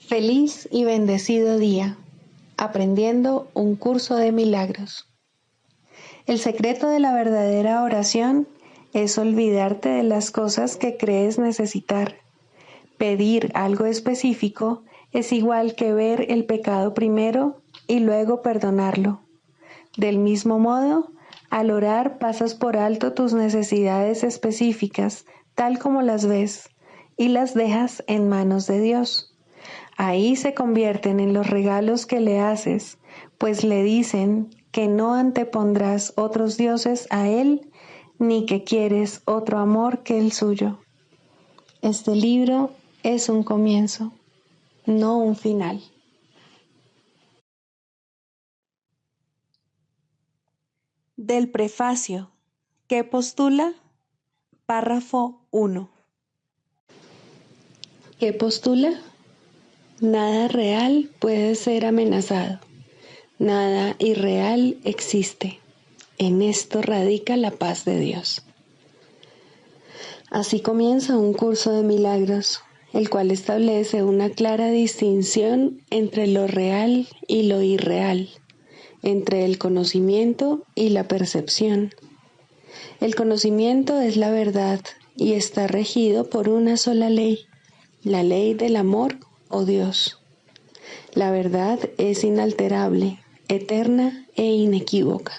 Feliz y bendecido día, aprendiendo un curso de milagros. El secreto de la verdadera oración es olvidarte de las cosas que crees necesitar. Pedir algo específico es igual que ver el pecado primero y luego perdonarlo. Del mismo modo, al orar pasas por alto tus necesidades específicas, tal como las ves, y las dejas en manos de Dios. Ahí se convierten en los regalos que le haces, pues le dicen que no antepondrás otros dioses a Él, ni que quieres otro amor que el suyo. Este libro es un comienzo, no un final. Del prefacio, que postula, párrafo 1. ¿Qué postula? Nada real puede ser amenazado. Nada irreal existe. En esto radica la paz de Dios. Así comienza un curso de milagros, el cual establece una clara distinción entre lo real y lo irreal, entre el conocimiento y la percepción. El conocimiento es la verdad y está regido por una sola ley, la ley del amor o Dios. La verdad es inalterable, eterna e inequívoca.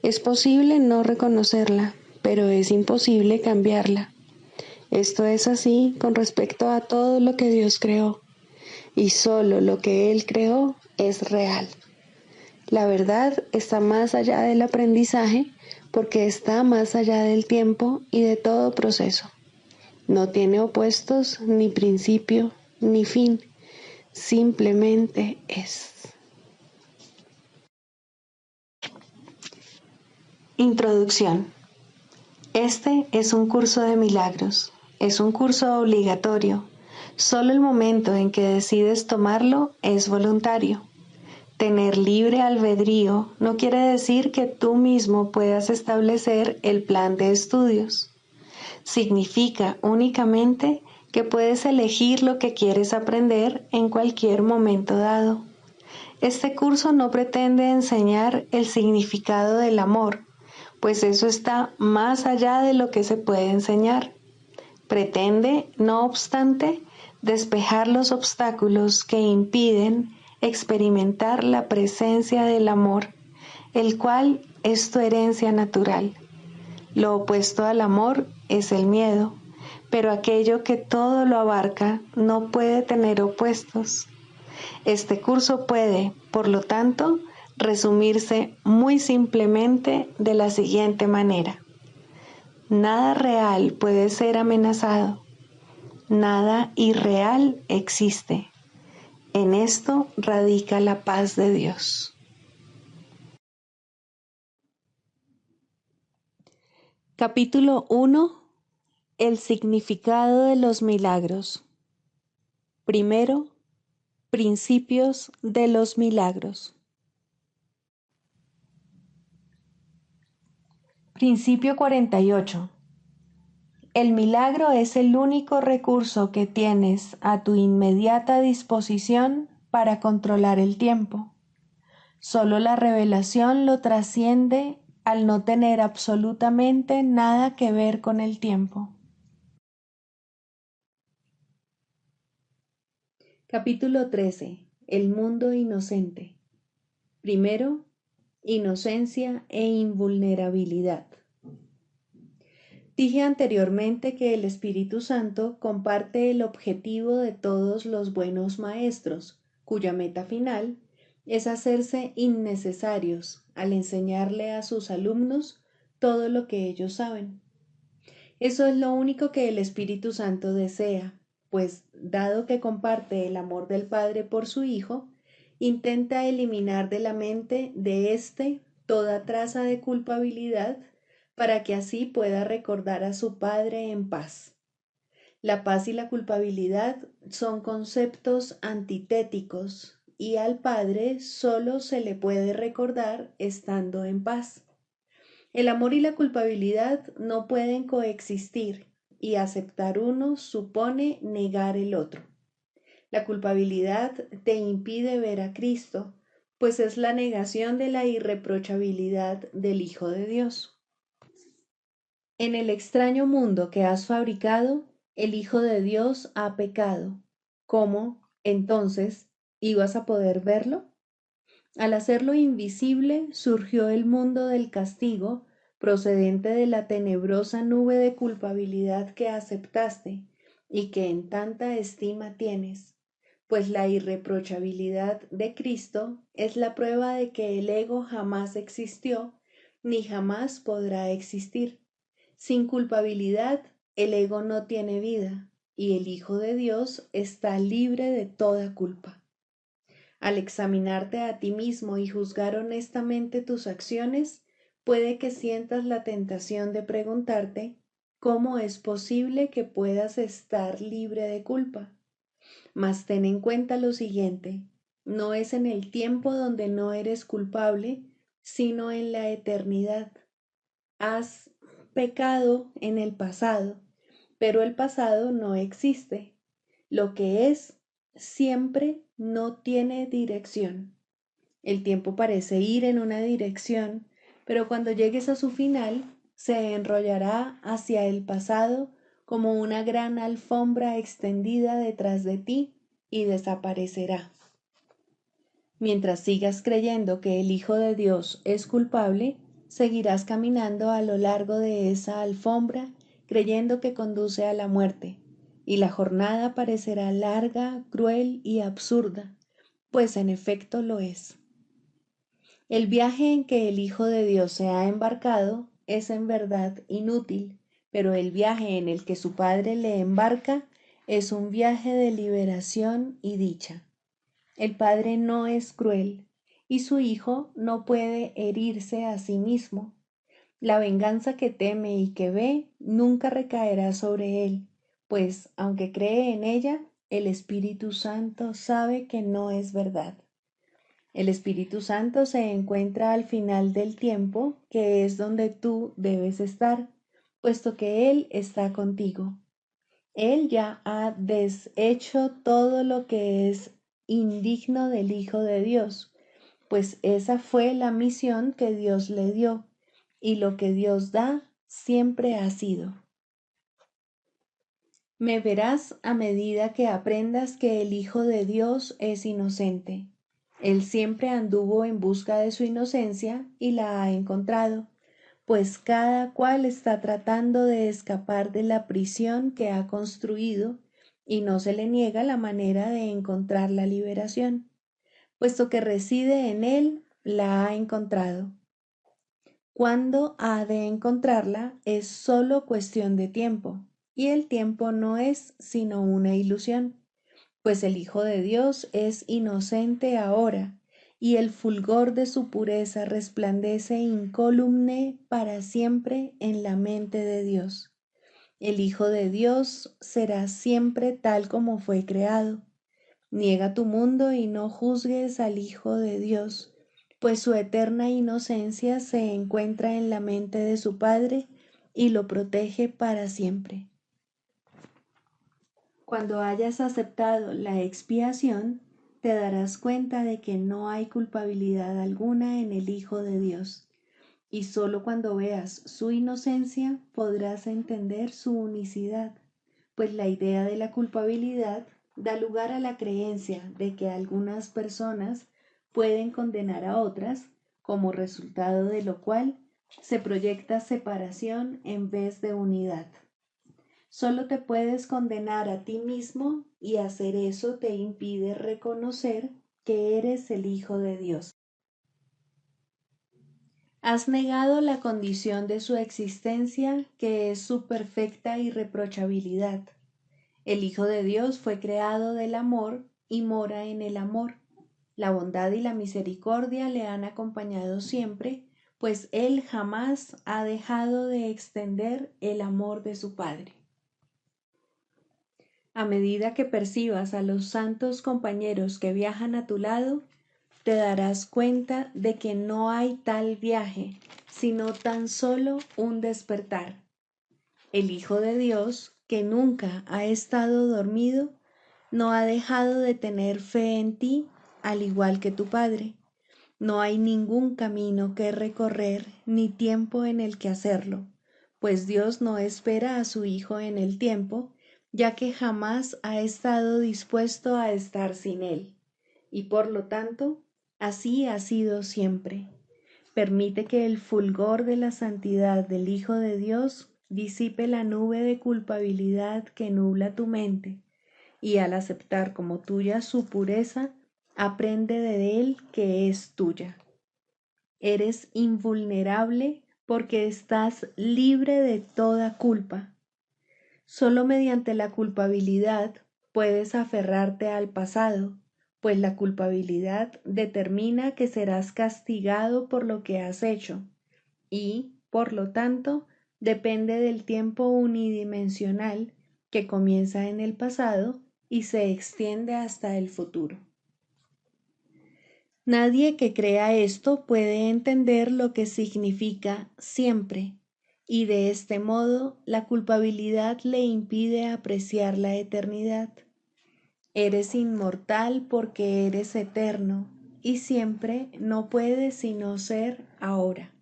Es posible no reconocerla, pero es imposible cambiarla. Esto es así con respecto a todo lo que Dios creó, y solo lo que Él creó es real. La verdad está más allá del aprendizaje porque está más allá del tiempo y de todo proceso. No tiene opuestos, ni principio, ni fin. Simplemente es. Introducción. Este es un curso de milagros. Es un curso obligatorio. Solo el momento en que decides tomarlo es voluntario. Tener libre albedrío no quiere decir que tú mismo puedas establecer el plan de estudios. Significa únicamente que puedes elegir lo que quieres aprender en cualquier momento dado. Este curso no pretende enseñar el significado del amor, pues eso está más allá de lo que se puede enseñar. Pretende, no obstante, despejar los obstáculos que impiden experimentar la presencia del amor, el cual es tu herencia natural. Lo opuesto al amor es el miedo, pero aquello que todo lo abarca no puede tener opuestos. Este curso puede, por lo tanto, resumirse muy simplemente de la siguiente manera. Nada real puede ser amenazado. Nada irreal existe. En esto radica la paz de Dios. Capítulo 1. El significado de los milagros. Primero, principios de los milagros. Principio 48. El milagro es el único recurso que tienes a tu inmediata disposición para controlar el tiempo. Solo la revelación lo trasciende al no tener absolutamente nada que ver con el tiempo. Capítulo 13. El mundo inocente. Primero, inocencia e invulnerabilidad. Dije anteriormente que el Espíritu Santo comparte el objetivo de todos los buenos maestros, cuya meta final es hacerse innecesarios al enseñarle a sus alumnos todo lo que ellos saben. Eso es lo único que el Espíritu Santo desea, pues, dado que comparte el amor del Padre por su Hijo, intenta eliminar de la mente de éste toda traza de culpabilidad para que así pueda recordar a su Padre en paz. La paz y la culpabilidad son conceptos antitéticos y al Padre solo se le puede recordar estando en paz. El amor y la culpabilidad no pueden coexistir y aceptar uno supone negar el otro. La culpabilidad te impide ver a Cristo, pues es la negación de la irreprochabilidad del Hijo de Dios. En el extraño mundo que has fabricado, el Hijo de Dios ha pecado. ¿Cómo, entonces, ibas a poder verlo? Al hacerlo invisible, surgió el mundo del castigo, procedente de la tenebrosa nube de culpabilidad que aceptaste y que en tanta estima tienes, pues la irreprochabilidad de Cristo es la prueba de que el ego jamás existió ni jamás podrá existir. Sin culpabilidad, el ego no tiene vida y el Hijo de Dios está libre de toda culpa. Al examinarte a ti mismo y juzgar honestamente tus acciones, puede que sientas la tentación de preguntarte cómo es posible que puedas estar libre de culpa. Mas ten en cuenta lo siguiente, no es en el tiempo donde no eres culpable, sino en la eternidad. Has pecado en el pasado, pero el pasado no existe. Lo que es siempre no tiene dirección. El tiempo parece ir en una dirección, pero cuando llegues a su final, se enrollará hacia el pasado como una gran alfombra extendida detrás de ti y desaparecerá. Mientras sigas creyendo que el Hijo de Dios es culpable, seguirás caminando a lo largo de esa alfombra, creyendo que conduce a la muerte, y la jornada parecerá larga, cruel y absurda, pues en efecto lo es. El viaje en que el Hijo de Dios se ha embarcado es en verdad inútil, pero el viaje en el que su Padre le embarca es un viaje de liberación y dicha. El Padre no es cruel y su Hijo no puede herirse a sí mismo. La venganza que teme y que ve nunca recaerá sobre él, pues aunque cree en ella, el Espíritu Santo sabe que no es verdad. El Espíritu Santo se encuentra al final del tiempo, que es donde tú debes estar, puesto que Él está contigo. Él ya ha deshecho todo lo que es indigno del Hijo de Dios, pues esa fue la misión que Dios le dio, y lo que Dios da siempre ha sido. Me verás a medida que aprendas que el Hijo de Dios es inocente. Él siempre anduvo en busca de su inocencia y la ha encontrado, pues cada cual está tratando de escapar de la prisión que ha construido y no se le niega la manera de encontrar la liberación, puesto que reside en él, la ha encontrado. Cuando ha de encontrarla es solo cuestión de tiempo, y el tiempo no es sino una ilusión, pues el Hijo de Dios es inocente ahora, y el fulgor de su pureza resplandece incólume para siempre en la mente de Dios. El Hijo de Dios será siempre tal como fue creado. Niega tu mundo y no juzgues al Hijo de Dios, pues su eterna inocencia se encuentra en la mente de su Padre y lo protege para siempre. Cuando hayas aceptado la expiación, te darás cuenta de que no hay culpabilidad alguna en el Hijo de Dios, y sólo cuando veas su inocencia podrás entender su unicidad, pues la idea de la culpabilidad da lugar a la creencia de que algunas personas pueden condenar a otras, como resultado de lo cual se proyecta separación en vez de unidad. Solo te puedes condenar a ti mismo y hacer eso te impide reconocer que eres el Hijo de Dios. Has negado la condición de su existencia, que es su perfecta irreprochabilidad. El Hijo de Dios fue creado del amor y mora en el amor. La bondad y la misericordia le han acompañado siempre, pues Él jamás ha dejado de extender el amor de su Padre. A medida que percibas a los santos compañeros que viajan a tu lado, te darás cuenta de que no hay tal viaje, sino tan solo un despertar. El Hijo de Dios, que nunca ha estado dormido, no ha dejado de tener fe en ti, al igual que tu Padre. No hay ningún camino que recorrer ni tiempo en el que hacerlo, pues Dios no espera a su Hijo en el tiempo, ya que jamás ha estado dispuesto a estar sin él, y por lo tanto, así ha sido siempre. Permite que el fulgor de la santidad del Hijo de Dios disipe la nube de culpabilidad que nubla tu mente, y al aceptar como tuya su pureza, aprende de él que es tuya. Eres invulnerable porque estás libre de toda culpa. Solo mediante la culpabilidad puedes aferrarte al pasado, pues la culpabilidad determina que serás castigado por lo que has hecho y, por lo tanto, depende del tiempo unidimensional que comienza en el pasado y se extiende hasta el futuro. Nadie que crea esto puede entender lo que significa siempre, y de este modo la culpabilidad le impide apreciar la eternidad. Eres inmortal porque eres eterno, y siempre no puedes sino ser ahora.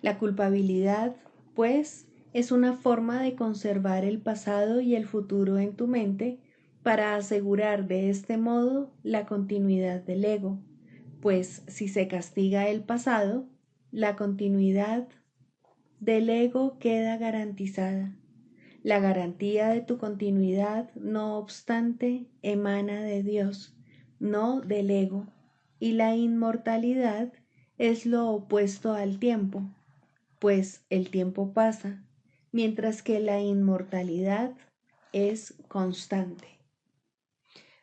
La culpabilidad, pues, es una forma de conservar el pasado y el futuro en tu mente para asegurar de este modo la continuidad del ego, pues si se castiga el pasado, la continuidad del ego queda garantizada. La garantía de tu continuidad, no obstante, emana de Dios, no del ego, y la inmortalidad es lo opuesto al tiempo, pues el tiempo pasa, mientras que la inmortalidad es constante.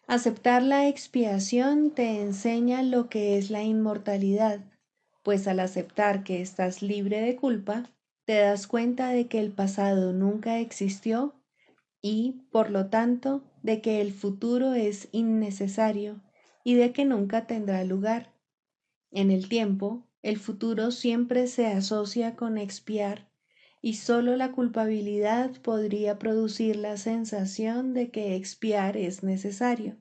Aceptar la expiación te enseña lo que es la inmortalidad, pues al aceptar que estás libre de culpa, te das cuenta de que el pasado nunca existió y, por lo tanto, de que el futuro es innecesario y de que nunca tendrá lugar. En el tiempo, el futuro siempre se asocia con expiar y sólo la culpabilidad podría producir la sensación de que expiar es necesario.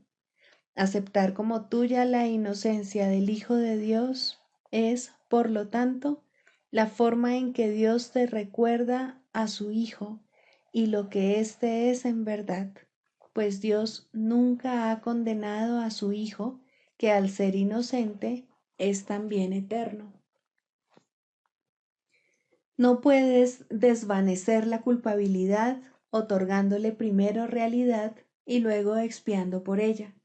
Aceptar como tuya la inocencia del Hijo de Dios es, por lo tanto, la forma en que Dios te recuerda a su Hijo y lo que éste es en verdad, pues Dios nunca ha condenado a su Hijo, que al ser inocente es también eterno. No puedes desvanecer la culpabilidad otorgándole primero realidad y luego expiando por ella.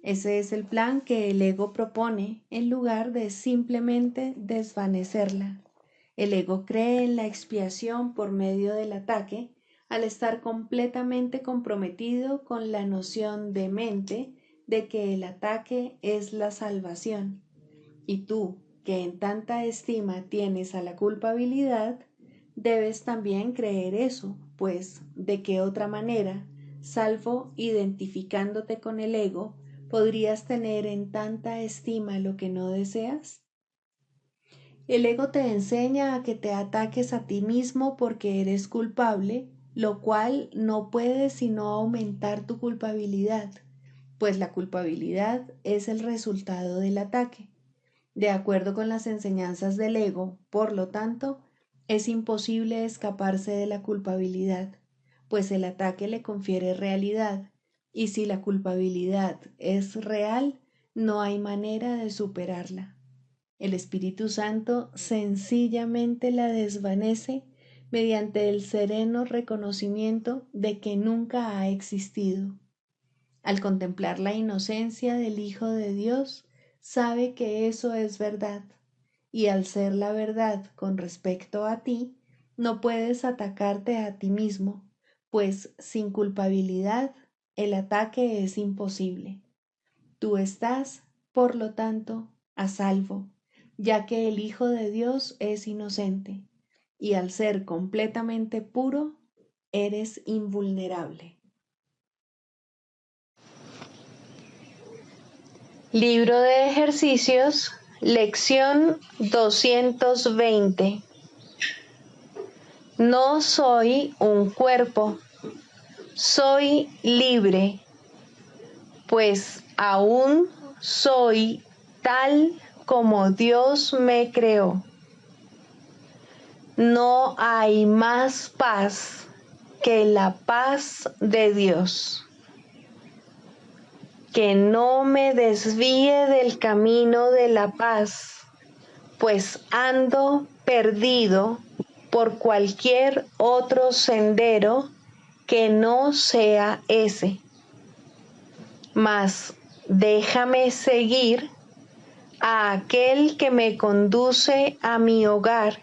Ese es el plan que el ego propone en lugar de simplemente desvanecerla. El ego cree en la expiación por medio del ataque al estar completamente comprometido con la noción de mente de que el ataque es la salvación. Y tú, que en tanta estima tienes a la culpabilidad, debes también creer eso, pues ¿de qué otra manera, salvo identificándote con el ego, podrías tener en tanta estima lo que no deseas? El ego te enseña a que te ataques a ti mismo porque eres culpable, lo cual no puede sino aumentar tu culpabilidad, pues la culpabilidad es el resultado del ataque. De acuerdo con las enseñanzas del ego, por lo tanto, es imposible escaparse de la culpabilidad, pues el ataque le confiere realidad, y si la culpabilidad es real, no hay manera de superarla. El Espíritu Santo sencillamente la desvanece mediante el sereno reconocimiento de que nunca ha existido. Al contemplar la inocencia del Hijo de Dios, sabe que eso es verdad, y al ser la verdad con respecto a ti, no puedes atacarte a ti mismo, pues sin culpabilidad el ataque es imposible. Tú estás, por lo tanto, a salvo, ya que el Hijo de Dios es inocente, y al ser completamente puro, eres invulnerable. Libro de ejercicios, lección 220. No soy un cuerpo, soy libre. pues aún soy tal como Dios me creó. No hay más paz que la paz de Dios. Que no me desvíe del camino de la paz, pues ando perdido por cualquier otro sendero que no sea ese. Mas déjame seguir a aquel que me conduce a mi hogar,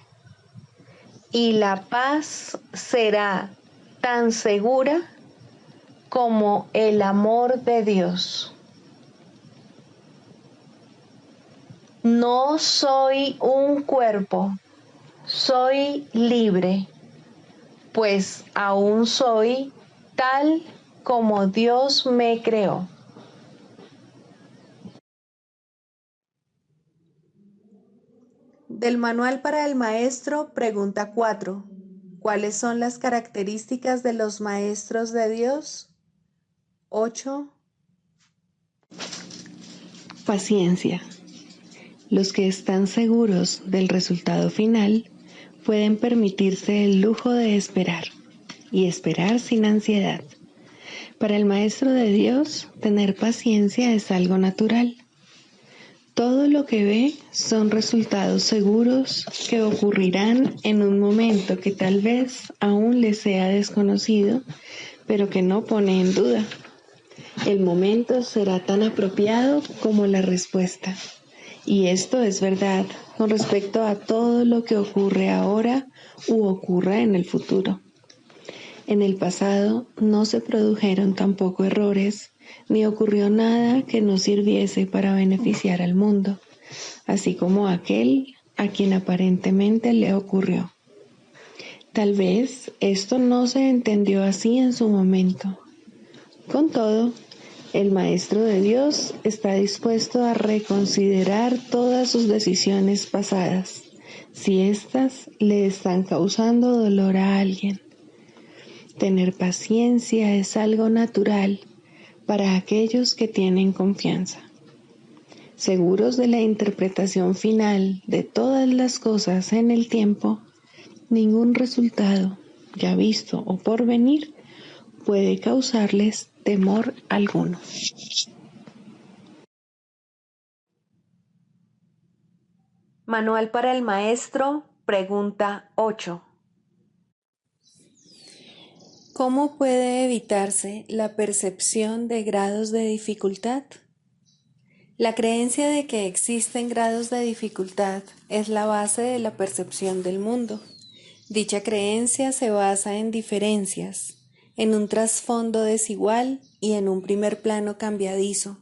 y la paz será tan segura como el amor de Dios. No soy un cuerpo, soy libre, pues aún soy tal como Dios me creó. Del Manual para el Maestro, pregunta 4. ¿Cuáles son las características de los maestros de Dios? 8. Paciencia. Los que están seguros del resultado final pueden permitirse el lujo de esperar, y esperar sin ansiedad. Para el Maestro de Dios, tener paciencia es algo natural. Todo lo que ve son resultados seguros que ocurrirán en un momento que tal vez aún le sea desconocido, pero que no pone en duda. El momento será tan apropiado como la respuesta. Y esto es verdad con respecto a todo lo que ocurre ahora u ocurra en el futuro. En el pasado no se produjeron tampoco errores, ni ocurrió nada que no sirviese para beneficiar al mundo, así como aquel a quien aparentemente le ocurrió. Tal vez esto no se entendió así en su momento. Con todo, el Maestro de Dios está dispuesto a reconsiderar todas sus decisiones pasadas, si éstas le están causando dolor a alguien. Tener paciencia es algo natural para aquellos que tienen confianza. Seguros de la interpretación final de todas las cosas en el tiempo, ningún resultado, ya visto o por venir, puede causarles temor alguno. Manual para el Maestro, pregunta 8. ¿Cómo puede evitarse la percepción de grados de dificultad? La creencia de que existen grados de dificultad es la base de la percepción del mundo. Dicha creencia se basa en diferencias, en un trasfondo desigual y en un primer plano cambiadizo,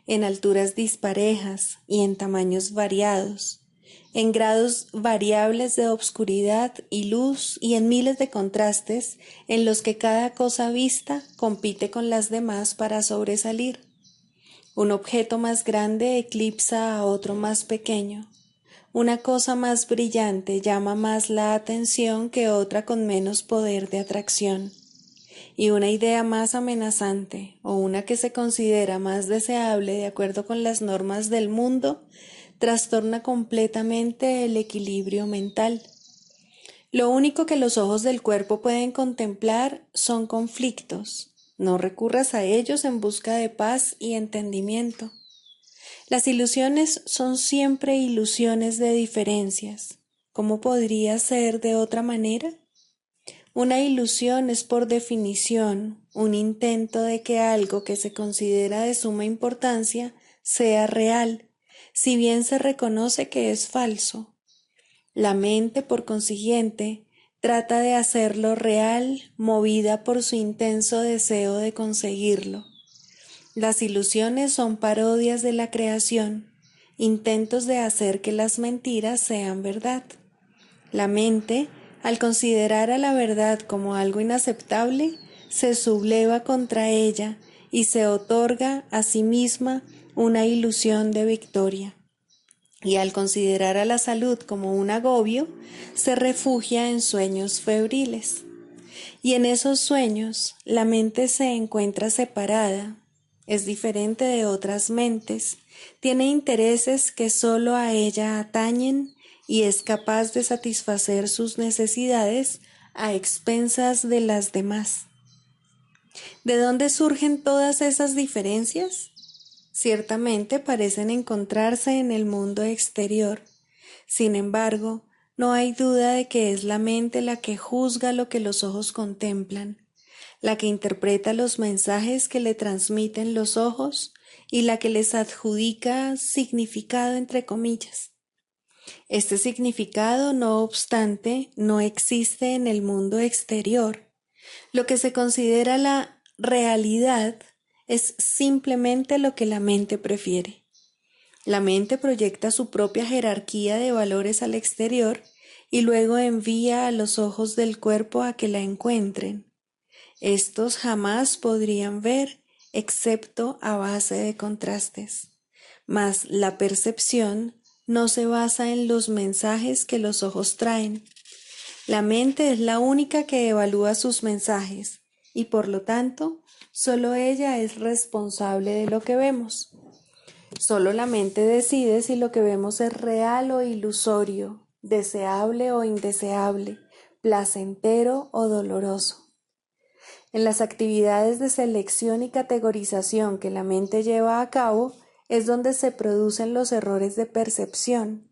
en alturas disparejas y en tamaños variados, en grados variables de obscuridad y luz y en miles de contrastes en los que cada cosa vista compite con las demás para sobresalir. Un objeto más grande eclipsa a otro más pequeño. Una cosa más brillante llama más la atención que otra con menos poder de atracción. Y una idea más amenazante o una que se considera más deseable de acuerdo con las normas del mundo trastorna completamente el equilibrio mental. Lo único que los ojos del cuerpo pueden contemplar son conflictos. No recurras a ellos en busca de paz y entendimiento. Las ilusiones son siempre ilusiones de diferencias. ¿Cómo podría ser de otra manera? Una ilusión es por definición un intento de que algo que se considera de suma importancia sea real, si bien se reconoce que es falso. La mente, por consiguiente, trata de hacerlo real, movida por su intenso deseo de conseguirlo. Las ilusiones son parodias de la creación, intentos de hacer que las mentiras sean verdad. La mente, al considerar a la verdad como algo inaceptable, se subleva contra ella y se otorga a sí misma una ilusión de victoria. Y al considerar a la salud como un agobio, se refugia en sueños febriles. Y en esos sueños, la mente se encuentra separada, es diferente de otras mentes, tiene intereses que solo a ella atañen y es capaz de satisfacer sus necesidades a expensas de las demás. ¿De dónde surgen todas esas diferencias? Ciertamente parecen encontrarse en el mundo exterior. Sin embargo, no hay duda de que es la mente la que juzga lo que los ojos contemplan, la que interpreta los mensajes que le transmiten los ojos y la que les adjudica significado entre comillas. Este significado, no obstante, no existe en el mundo exterior. Lo que se considera la realidad es simplemente lo que la mente prefiere. La mente proyecta su propia jerarquía de valores al exterior y luego envía a los ojos del cuerpo a que la encuentren. Estos jamás podrían ver excepto a base de contrastes. Mas la percepción no se basa en los mensajes que los ojos traen. La mente es la única que evalúa sus mensajes y por lo tanto, solo ella es responsable de lo que vemos. Solo la mente decide si lo que vemos es real o ilusorio, deseable o indeseable, placentero o doloroso. En las actividades de selección y categorización que la mente lleva a cabo es donde se producen los errores de percepción,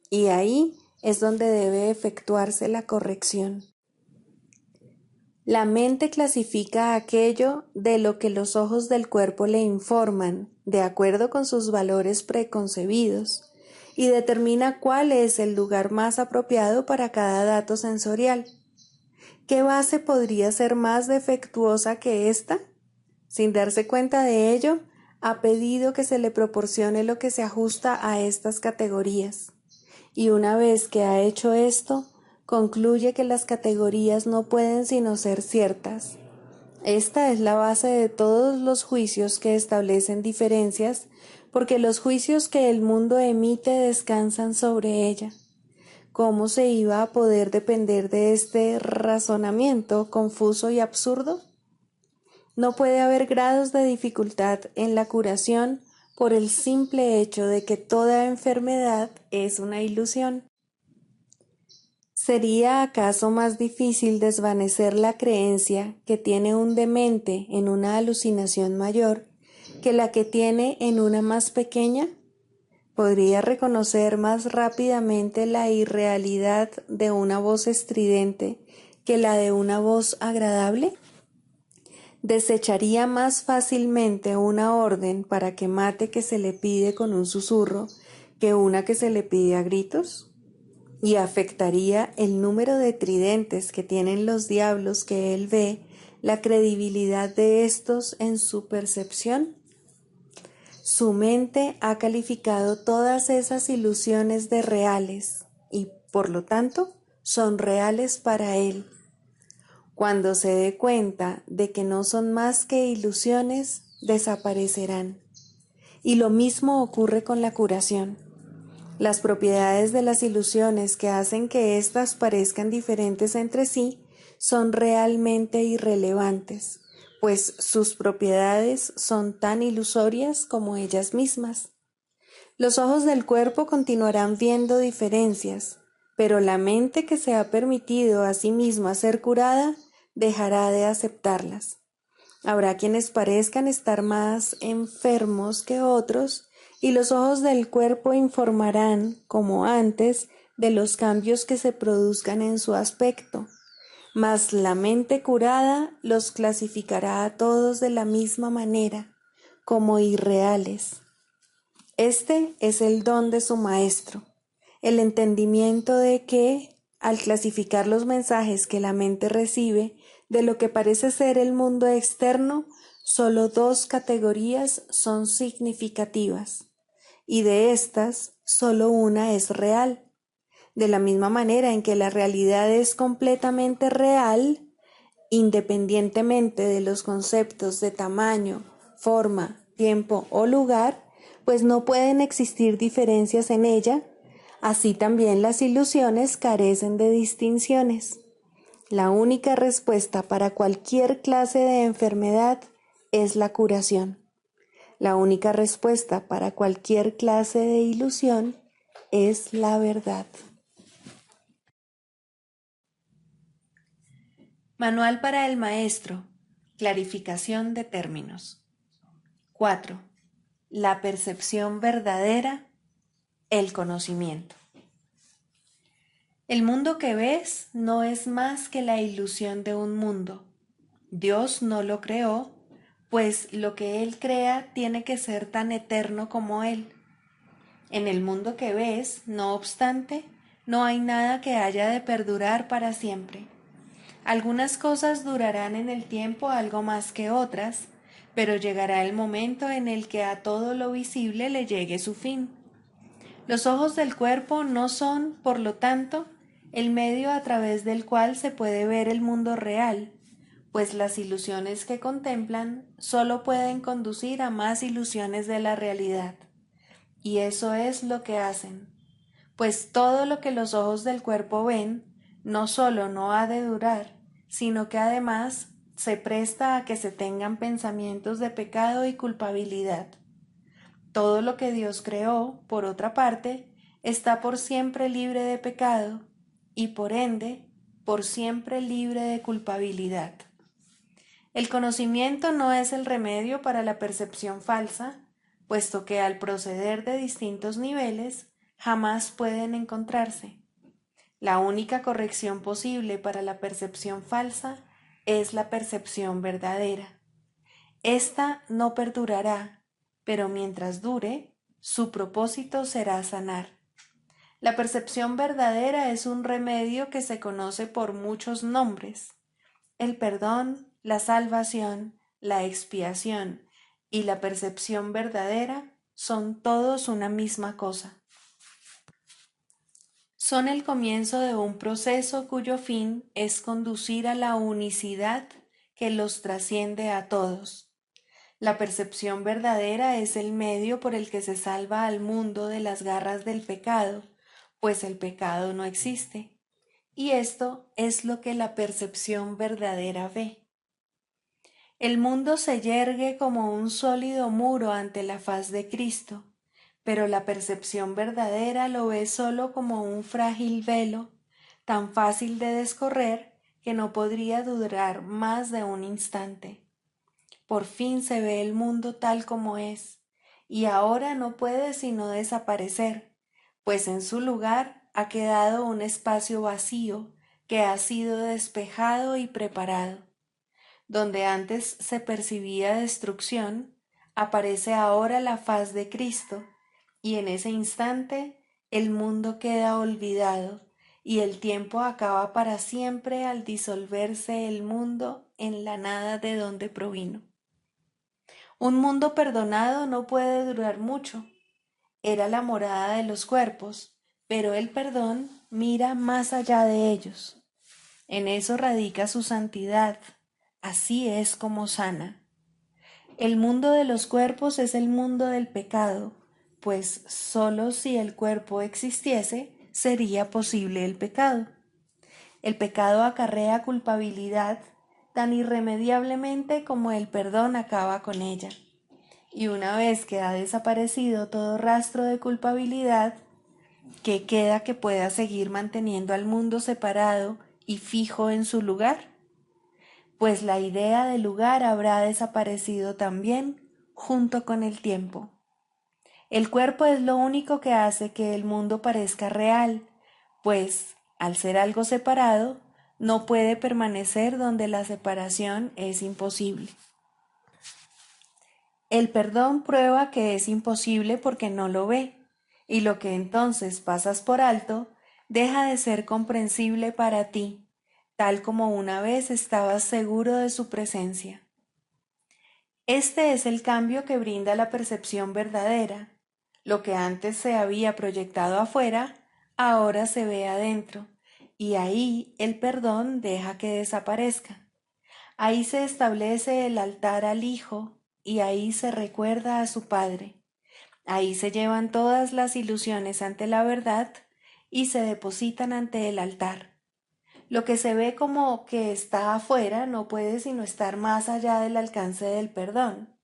y ahí es donde debe efectuarse la corrección. La mente clasifica aquello de lo que los ojos del cuerpo le informan, de acuerdo con sus valores preconcebidos, y determina cuál es el lugar más apropiado para cada dato sensorial. ¿Qué base podría ser más defectuosa que esta? Sin darse cuenta de ello, ha pedido que se le proporcione lo que se ajusta a estas categorías. Y una vez que ha hecho esto, concluye que las categorías no pueden sino ser ciertas. Esta es la base de todos los juicios que establecen diferencias, porque los juicios que el mundo emite descansan sobre ella. ¿Cómo se iba a poder depender de este razonamiento confuso y absurdo? No puede haber grados de dificultad en la curación por el simple hecho de que toda enfermedad es una ilusión. ¿Sería acaso más difícil desvanecer la creencia que tiene un demente en una alucinación mayor que la que tiene en una más pequeña? ¿Podría reconocer más rápidamente la irrealidad de una voz estridente que la de una voz agradable? ¿Desecharía más fácilmente una orden para que mate que se le pide con un susurro que una que se le pide a gritos? ¿Y afectaría el número de tridentes que tienen los diablos que él ve la credibilidad de estos en su percepción? Su mente ha calificado todas esas ilusiones de reales y, por lo tanto, son reales para él. Cuando se dé cuenta de que no son más que ilusiones, desaparecerán. Y lo mismo ocurre con la curación. Las propiedades de las ilusiones que hacen que éstas parezcan diferentes entre sí son realmente irrelevantes, pues sus propiedades son tan ilusorias como ellas mismas. Los ojos del cuerpo continuarán viendo diferencias, pero la mente que se ha permitido a sí misma ser curada dejará de aceptarlas. Habrá quienes parezcan estar más enfermos que otros, y los ojos del cuerpo informarán, como antes, de los cambios que se produzcan en su aspecto. Mas la mente curada los clasificará a todos de la misma manera, como irreales. Este es el don de su maestro, el entendimiento de que, al clasificar los mensajes que la mente recibe de lo que parece ser el mundo externo, solo dos categorías son significativas, y de estas, solo una es real. De la misma manera en que la realidad es completamente real, independientemente de los conceptos de tamaño, forma, tiempo o lugar, pues no pueden existir diferencias en ella, así también las ilusiones carecen de distinciones. La única respuesta para cualquier clase de enfermedad es la curación. La única respuesta para cualquier clase de ilusión es la verdad. Manual para el maestro. Clarificación de términos. 4. La percepción verdadera, el conocimiento. El mundo que ves no es más que la ilusión de un mundo. Dios no lo creó, pues lo que Él crea tiene que ser tan eterno como Él. En el mundo que ves, no obstante, no hay nada que haya de perdurar para siempre. Algunas cosas durarán en el tiempo algo más que otras, pero llegará el momento en el que a todo lo visible le llegue su fin. Los ojos del cuerpo no son, por lo tanto, el medio a través del cual se puede ver el mundo real, pues las ilusiones que contemplan solo pueden conducir a más ilusiones de la realidad. Y eso es lo que hacen, pues todo lo que los ojos del cuerpo ven no solo no ha de durar, sino que además se presta a que se tengan pensamientos de pecado y culpabilidad. Todo lo que Dios creó, por otra parte, está por siempre libre de pecado y por ende, por siempre libre de culpabilidad. El conocimiento no es el remedio para la percepción falsa, puesto que al proceder de distintos niveles jamás pueden encontrarse. La única corrección posible para la percepción falsa es la percepción verdadera. Esta no perdurará, pero mientras dure, su propósito será sanar. La percepción verdadera es un remedio que se conoce por muchos nombres. El perdón, la salvación, la expiación y la percepción verdadera son todos una misma cosa. Son el comienzo de un proceso cuyo fin es conducir a la unicidad que los trasciende a todos. La percepción verdadera es el medio por el que se salva al mundo de las garras del pecado, pues el pecado no existe. Y esto es lo que la percepción verdadera ve. El mundo se yergue como un sólido muro ante la faz de Cristo, pero la percepción verdadera lo ve solo como un frágil velo, tan fácil de descorrer que no podría durar más de un instante. Por fin se ve el mundo tal como es, y ahora no puede sino desaparecer, pues en su lugar ha quedado un espacio vacío que ha sido despejado y preparado. Donde antes se percibía destrucción, aparece ahora la faz de Cristo, y en ese instante el mundo queda olvidado, y el tiempo acaba para siempre al disolverse el mundo en la nada de donde provino. Un mundo perdonado no puede durar mucho. Era la morada de los cuerpos, pero el perdón mira más allá de ellos. En eso radica su santidad. Así es como sana. El mundo de los cuerpos es el mundo del pecado, pues sólo si el cuerpo existiese sería posible el pecado. El pecado acarrea culpabilidad tan irremediablemente como el perdón acaba con ella. Y una vez que ha desaparecido todo rastro de culpabilidad, ¿qué queda que pueda seguir manteniendo al mundo separado y fijo en su lugar? Pues la idea de lugar habrá desaparecido también junto con el tiempo. El cuerpo es lo único que hace que el mundo parezca real, pues, al ser algo separado, no puede permanecer donde la separación es imposible. El perdón prueba que es imposible porque no lo ve, y lo que entonces pasas por alto deja de ser comprensible para ti, tal como una vez estabas seguro de su presencia. Este es el cambio que brinda la percepción verdadera. Lo que antes se había proyectado afuera, ahora se ve adentro, y ahí el perdón deja que desaparezca. Ahí se establece el altar al Hijo, y ahí se recuerda a su Padre. Ahí se llevan todas las ilusiones ante la verdad y se depositan ante el altar. Lo que se ve como que está afuera no puede sino estar más allá del alcance del perdón.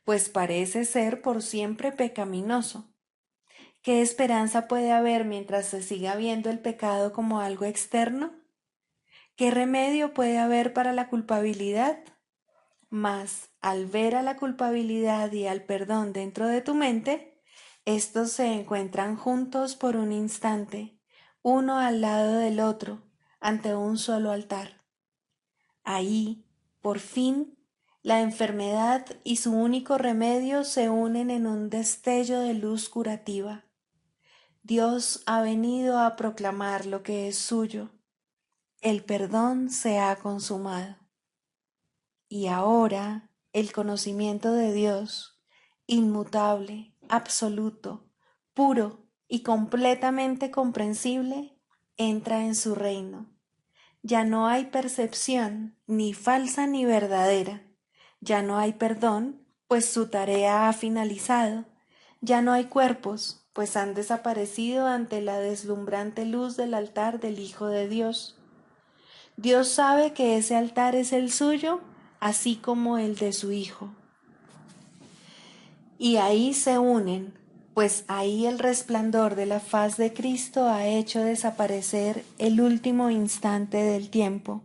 pues parece ser por siempre pecaminoso. ¿Qué esperanza puede haber mientras se siga viendo el pecado como algo externo? ¿Qué remedio puede haber para la culpabilidad? Mas, al ver a la culpabilidad y al perdón dentro de tu mente, estos se encuentran juntos por un instante, uno al lado del otro, ante un solo altar. Ahí, por fin, la enfermedad y su único remedio se unen en un destello de luz curativa. Dios ha venido a proclamar lo que es suyo. El perdón se ha consumado. Y ahora el conocimiento de Dios, inmutable, absoluto, puro y completamente comprensible, entra en su reino. Ya no hay percepción, ni falsa ni verdadera. Ya no hay perdón, pues su tarea ha finalizado. Ya no hay cuerpos, pues han desaparecido ante la deslumbrante luz del altar del Hijo de Dios. Dios sabe que ese altar es el suyo, así como el de su Hijo. Y ahí se unen, pues ahí el resplandor de la faz de Cristo ha hecho desaparecer el último instante del tiempo,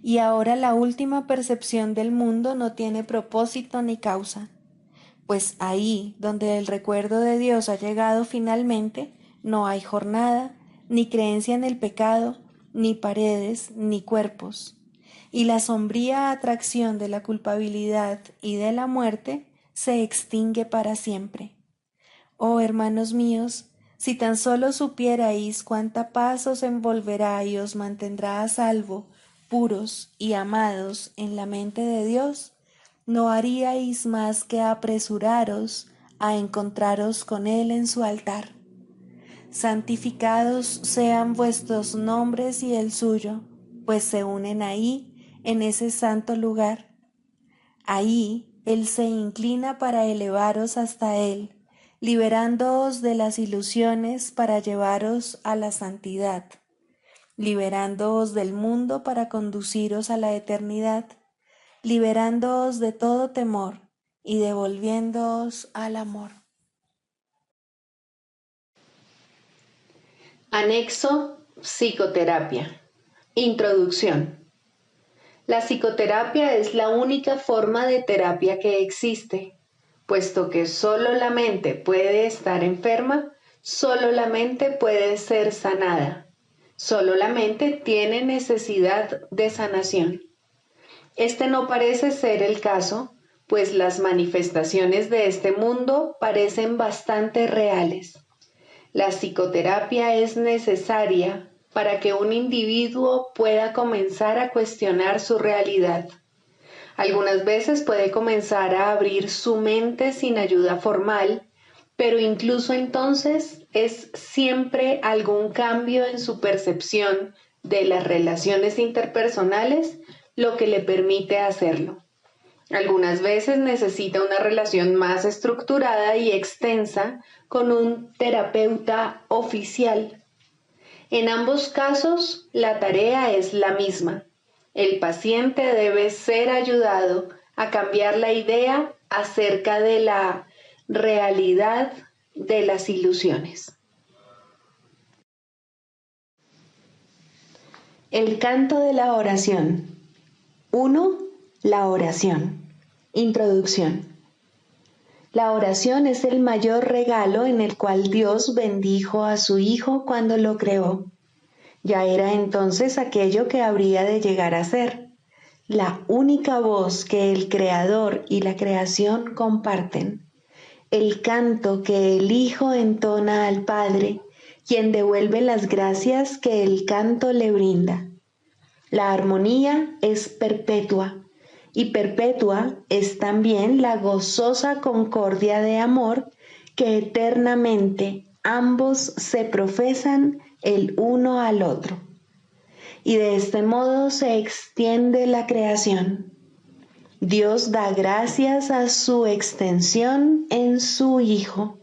y ahora la última percepción del mundo no tiene propósito ni causa, pues ahí donde el recuerdo de Dios ha llegado finalmente, no hay jornada, ni creencia en el pecado, ni paredes, ni cuerpos. Y la sombría atracción de la culpabilidad y de la muerte se extingue para siempre. Oh hermanos míos, si tan solo supierais cuánta paz os envolverá y os mantendrá a salvo, puros y amados en la mente de Dios, no haríais más que apresuraros a encontraros con Él en su altar. Santificados sean vuestros nombres y el suyo, pues se unen ahí, en ese santo lugar. Ahí Él se inclina para elevaros hasta Él, liberándoos de las ilusiones para llevaros a la santidad, liberándoos del mundo para conduciros a la eternidad, liberándoos de todo temor y devolviéndoos al amor. Anexo Psicoterapia. Introducción. La psicoterapia es la única forma de terapia que existe, puesto que solo la mente puede estar enferma, solo la mente puede ser sanada, solo la mente tiene necesidad de sanación. Este no parece ser el caso, pues las manifestaciones de este mundo parecen bastante reales. La psicoterapia es necesaria para que un individuo pueda comenzar a cuestionar su realidad. Algunas veces puede comenzar a abrir su mente sin ayuda formal, pero incluso entonces es siempre algún cambio en su percepción de las relaciones interpersonales lo que le permite hacerlo. Algunas veces necesita una relación más estructurada y extensa con un terapeuta oficial. En ambos casos, la tarea es la misma. El paciente debe ser ayudado a cambiar la idea acerca de la realidad de las ilusiones. El canto de la oración. 1. La oración. Introducción. La oración es el mayor regalo en el cual Dios bendijo a su Hijo cuando lo creó. Ya era entonces aquello que habría de llegar a ser, la única voz que el Creador y la creación comparten, el canto que el Hijo entona al Padre, quien devuelve las gracias que el canto le brinda. La armonía es perpetua, y perpetua es también la gozosa concordia de amor que eternamente ambos se profesan el uno al otro. Y de este modo se extiende la creación. Dios da gracias a su extensión en su Hijo.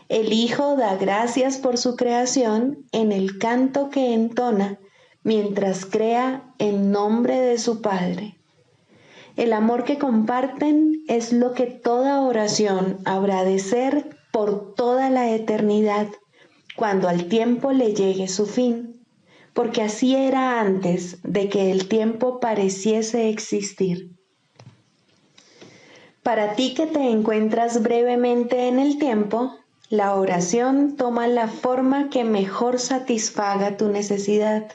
El Hijo da gracias por su creación en el canto que entona mientras crea en nombre de su Padre. El amor que comparten es lo que toda oración habrá de ser por toda la eternidad, cuando al tiempo le llegue su fin, porque así era antes de que el tiempo pareciese existir. Para ti que te encuentras brevemente en el tiempo, la oración toma la forma que mejor satisfaga tu necesidad.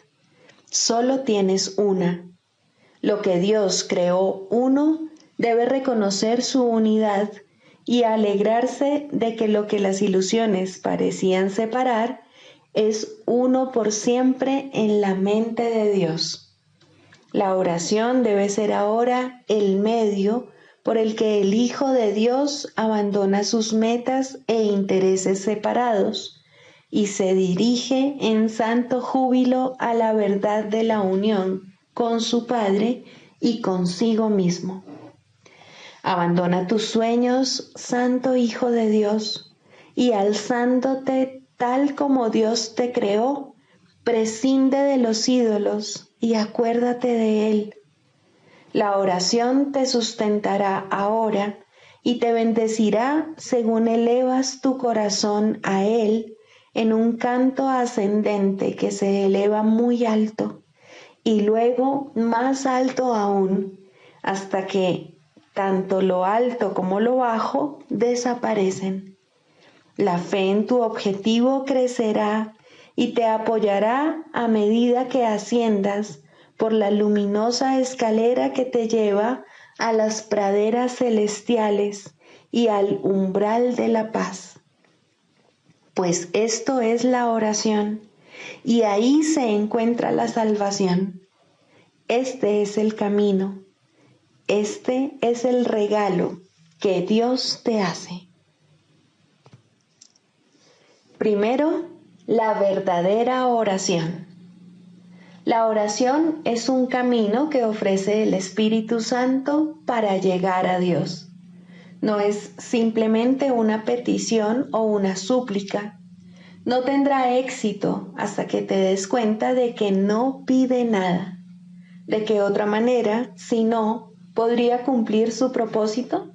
Solo tienes una. Lo que Dios creó uno debe reconocer su unidad y alegrarse de que lo que las ilusiones parecían separar es uno por siempre en la mente de Dios. La oración debe ser ahora el medio por el que el Hijo de Dios abandona sus metas e intereses separados y se dirige en santo júbilo a la verdad de la unión con su Padre y consigo mismo. Abandona tus sueños, Santo Hijo de Dios, y alzándote tal como Dios te creó, prescinde de los ídolos y acuérdate de Él. La oración te sustentará ahora y te bendecirá según elevas tu corazón a Él en un canto ascendente que se eleva muy alto y luego más alto aún, hasta que tanto lo alto como lo bajo desaparecen. La fe en tu objetivo crecerá y te apoyará a medida que asciendas por la luminosa escalera que te lleva a las praderas celestiales y al umbral de la paz. Pues esto es la oración, y ahí se encuentra la salvación. Este es el camino, este es el regalo que Dios te hace. Primero, la verdadera oración. La oración es un camino que ofrece el Espíritu Santo para llegar a Dios. No es simplemente una petición o una súplica. No tendrá éxito hasta que te des cuenta de que no pide nada. ¿De qué otra manera, si no, podría cumplir su propósito?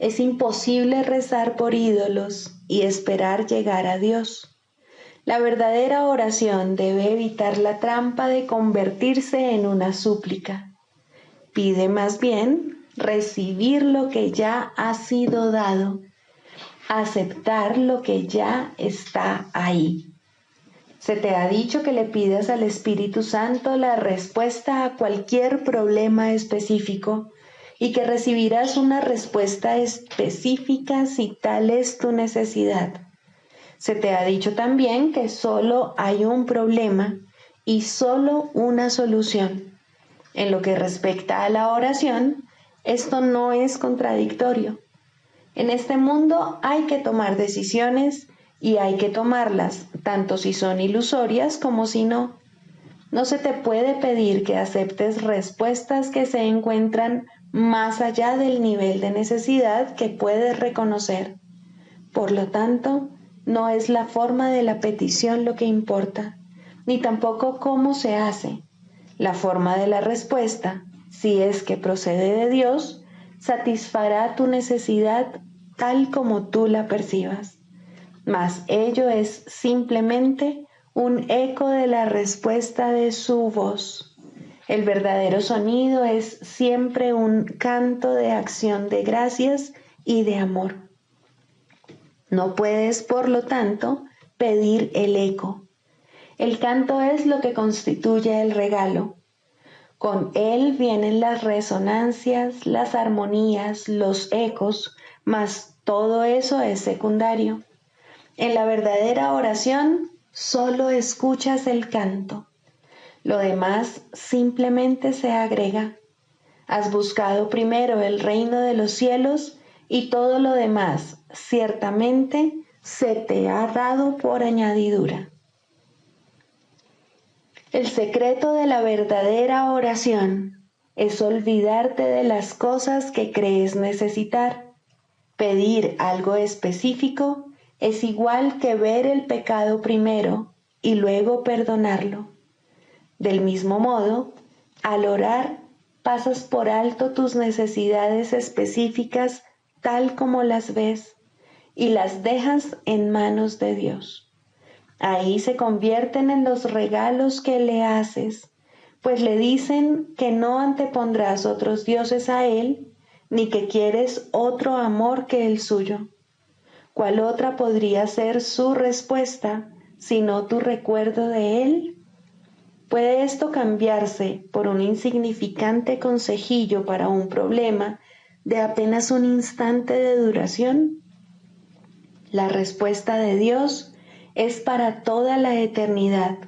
Es imposible rezar por ídolos y esperar llegar a Dios. La verdadera oración debe evitar la trampa de convertirse en una súplica. Pide más bien recibir lo que ya ha sido dado, aceptar lo que ya está ahí. Se te ha dicho que le pidas al Espíritu Santo la respuesta a cualquier problema específico y que recibirás una respuesta específica si tal es tu necesidad. Se te ha dicho también que solo hay un problema y solo una solución. En lo que respecta a la oración, esto no es contradictorio. En este mundo hay que tomar decisiones y hay que tomarlas, tanto si son ilusorias como si no. No se te puede pedir que aceptes respuestas que se encuentran más allá del nivel de necesidad que puedes reconocer. Por lo tanto, no es la forma de la petición lo que importa, ni tampoco cómo se hace. La forma de la respuesta, si es que procede de Dios, satisfará tu necesidad tal como tú la percibas. Mas ello es simplemente un eco de la respuesta de su voz. El verdadero sonido es siempre un canto de acción de gracias y de amor. No puedes, por lo tanto, pedir el eco. El canto es lo que constituye el regalo. Con él vienen las resonancias, las armonías, los ecos, mas todo eso es secundario. En la verdadera oración solo escuchas el canto. Lo demás simplemente se agrega. Has buscado primero el reino de los cielos y todo lo demás ciertamente se te ha dado por añadidura. El secreto de la verdadera oración es olvidarte de las cosas que crees necesitar. Pedir algo específico es igual que ver el pecado primero y luego perdonarlo. Del mismo modo, al orar, pasas por alto tus necesidades específicas tal como las ves y las dejas en manos de Dios. Ahí se convierten en los regalos que le haces, pues le dicen que no antepondrás otros dioses a Él, ni que quieres otro amor que el suyo. ¿Cuál otra podría ser su respuesta, sino tu recuerdo de Él? ¿Puede esto cambiarse por un insignificante consejillo para un problema de apenas un instante de duración? La respuesta de Dios es para toda la eternidad.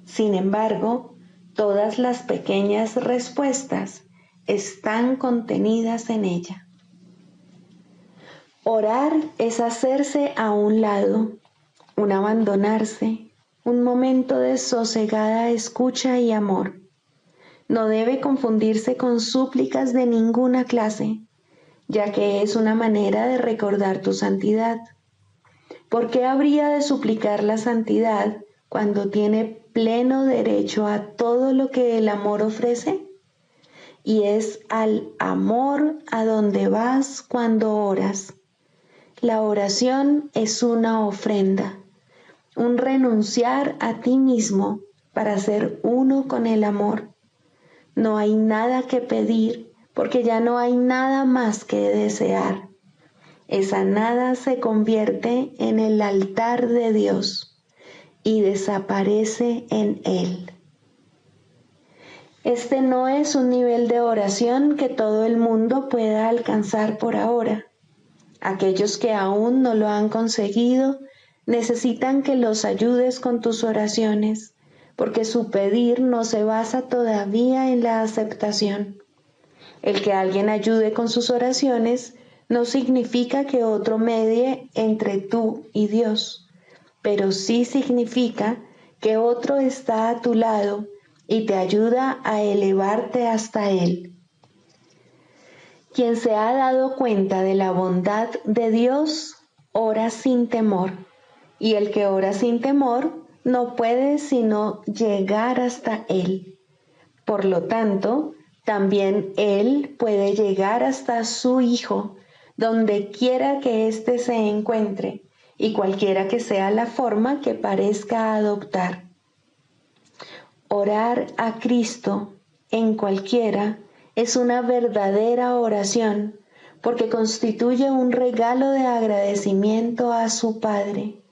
Sin embargo, todas las pequeñas respuestas están contenidas en ella. Orar es hacerse a un lado, un abandonarse, un momento de sosegada escucha y amor. No debe confundirse con súplicas de ninguna clase, ya que es una manera de recordar tu santidad. ¿Por qué habría de suplicar la santidad cuando tiene pleno derecho a todo lo que el amor ofrece? Y es al amor a donde vas cuando oras. La oración es una ofrenda, un renunciar a ti mismo para ser uno con el amor. No hay nada que pedir porque ya no hay nada más que desear. Esa nada se convierte en el altar de Dios y desaparece en Él. Este no es un nivel de oración que todo el mundo pueda alcanzar por ahora. Aquellos que aún no lo han conseguido necesitan que los ayudes con tus oraciones, porque su pedir no se basa todavía en la aceptación. El que alguien ayude con sus oraciones no significa que otro medie entre tú y Dios, pero sí significa que otro está a tu lado y te ayuda a elevarte hasta Él. Quien se ha dado cuenta de la bondad de Dios, ora sin temor, y el que ora sin temor no puede sino llegar hasta Él. Por lo tanto, también Él puede llegar hasta su Hijo, donde quiera que éste se encuentre, y cualquiera que sea la forma que parezca adoptar. Orar a Cristo en cualquiera es una verdadera oración, porque constituye un regalo de agradecimiento a su Padre.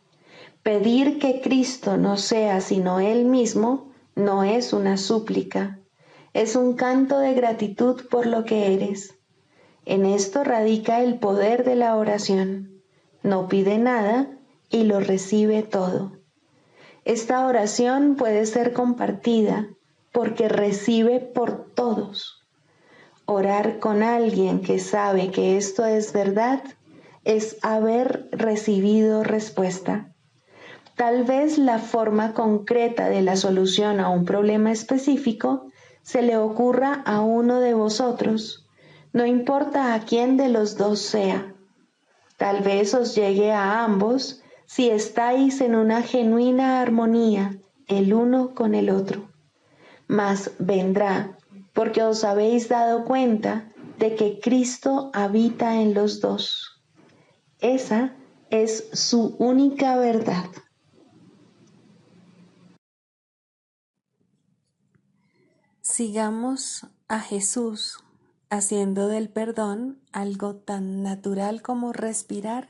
Pedir que Cristo no sea sino Él mismo no es una súplica, es un canto de gratitud por lo que eres. En esto radica el poder de la oración. No pide nada y lo recibe todo. Esta oración puede ser compartida porque recibe por todos. Orar con alguien que sabe que esto es verdad es haber recibido respuesta. Tal vez la forma concreta de la solución a un problema específico se le ocurra a uno de vosotros, no importa a quién de los dos sea. Tal vez os llegue a ambos si estáis en una genuina armonía el uno con el otro. Mas vendrá porque os habéis dado cuenta de que Cristo habita en los dos. Esa es su única verdad. Sigamos a Jesús haciendo del perdón algo tan natural como respirar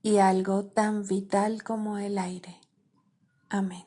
y algo tan vital como el aire. Amén.